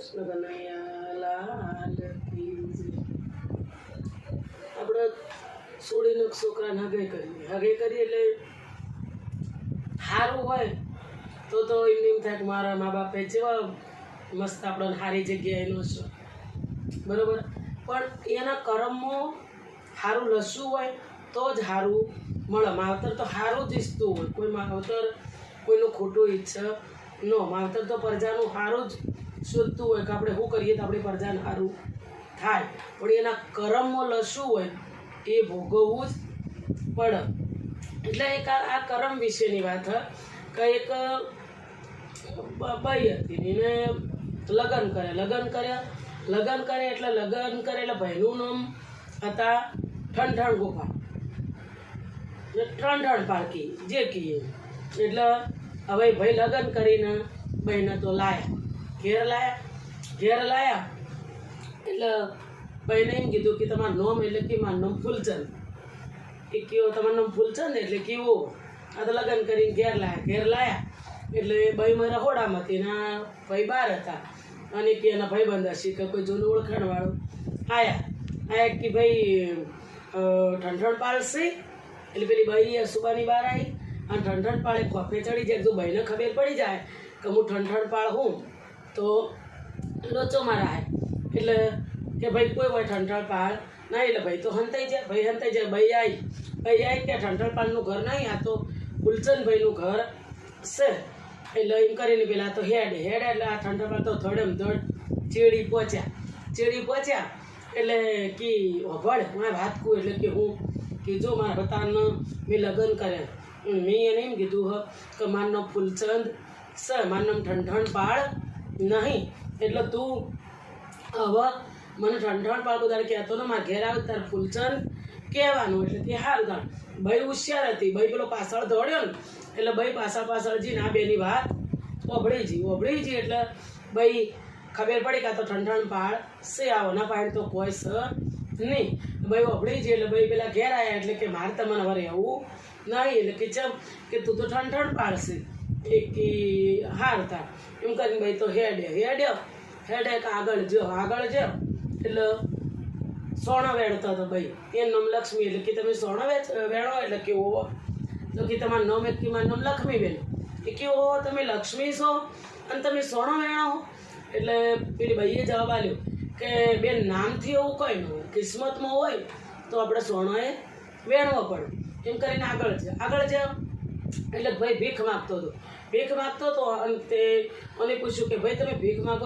કૃષ્ણ કનૈયા લાલ કી જય. આપણે છોડીને છોકરાને હગે કરીએ એટલે સારું હોય તો એમ થાય કે મારા મા બાપે જેવા મસ્ત આપણને સારી જગ્યાએ એનો છે બરાબર. પણ એના કર્મમાં સારું લસું હોય તો જ સારું મળે. માવતર તો સારું જ ઈચ્છતું હોય, કોઈ માવતર કોઈનું ખોટું ઈચ્છે ન. માવતર તો પ્રજાનું સારું જ શોધતું હોય કે આપણે શું કરીએ તો આપણી પ્રજાને સારું થાય. પણ એના કર્મમાં લસું હોય એ ભોગવવું જ પડે. એટલે એક આ કર્મ વિશેની વાત કે એક ભાઈ હતી એને લગ્ન કરે એટલે ભાઈનું નામ હતા ઠંઠણ ગોપાલ ને ઠંઠણ પારકી જે કહીએ. એટલે હવે ભાઈ લગ્ન કરીને ભાઈને તો ઘેર લાયા એટલે ભાઈને એમ કીધું કે તમારું નામ એટલે કે મારું નામ ફૂલચંદ. એ કયો તમારું નામ ફૂલચંદ એટલે કેવું? આ તો લગ્ન કરીને ઘેર લાયા એટલે ભાઈ મારા રહોડામાં હતી ને ભાઈ બહાર હતા. અને કે એના ભાઈબંધ હશે કે કોઈ જૂનું ઓળખાણવાળું આયા કે ભાઈ ઠંઠણ પાળશે. એટલે પેલી ભાઈ સુબાની બહાર આવી અને ઠંઠણ પાળે ખોફે ચડી જાય. જો ભાઈને ખબર પડી જાય કે હું ઠંઠણ પાળ હું તો લોચો મારા. એટલે કે ભાઈ કોઈ હોય ઠંઠણ પાળ નહીં. એટલે ભાઈ તો હંતાઈ જાય. ભાઈ ભાઈ આવી કે ઠંઠણ પાળનું ઘર નહીં, આ તો ફૂલચંદભાઈનું ઘર છે. એટલે એમ કરીને પેલા તો હેડ એટલે આ ઠંઠણ પાળ તો ધડમ ધડ ચેડી પહોંચ્યા. એટલે કે ભળ હું વાત કહું એટલે કે હું કે જો મારા બતાને મેં લગ્ન કર્યા, મેં એને એમ કીધું કે મારું નામ ફૂલચંદ છે, મારું નામ ઠંઠણ પાળ નહીં. એટલે તું હવે મને ઠંઠણ પાળ બધા કહેતો ને મારા ઘેર આવે તારે ફૂલચંદ કહેવાનું. એટલે કે હાલ ગાણ ભાઈ હોશિયાર હતી. ભાઈ પેલો પાછળ દોડ્યો ને એટલે ભાઈ પાછળ જઈને આ બેની વાત ઓભળી જઈ. એટલે ભાઈ ખબર પડી કે તો ઠંઠણ પાળ છે, આવના પાણી તો કોઈ છે નહીં. ભાઈ ઓભળી જઈ એટલે ભાઈ પેલા ઘેર આવ્યા. એટલે કે મારે તમને હવે રહેવું નહીં. એટલે કે ચમ કે તું તો ઠંઠણ પાળશે. એ કે હાર હતા એમ કરીને ભાઈ તો હેડ્યો કે આગળ જો એટલે સોના વેણતો હતો ભાઈ. એનું નામ લક્ષ્મી. એટલે કે તમે સોના વેણો એટલે કે ઓવો તો કે તમારું નામ એક કે મારું નામ લક્ષ્મીબેન. એ કે ઓહો તમે લક્ષ્મી છો અને તમે સોનો વેણો. એટલે પેલી ભાઈએ જવાબ આપ્યો કે બેન નામથી એવું કંઈ ન હોય, કિસ્મતમાં હોય તો આપણે સોનોએ વેણવો પડે. એમ કરીને આગળ જાઓ. એટલે ભાઈ ભીખ માગતો હતો અને તે મને પૂછ્યું કે ભાઈ તમે ભીખ માગો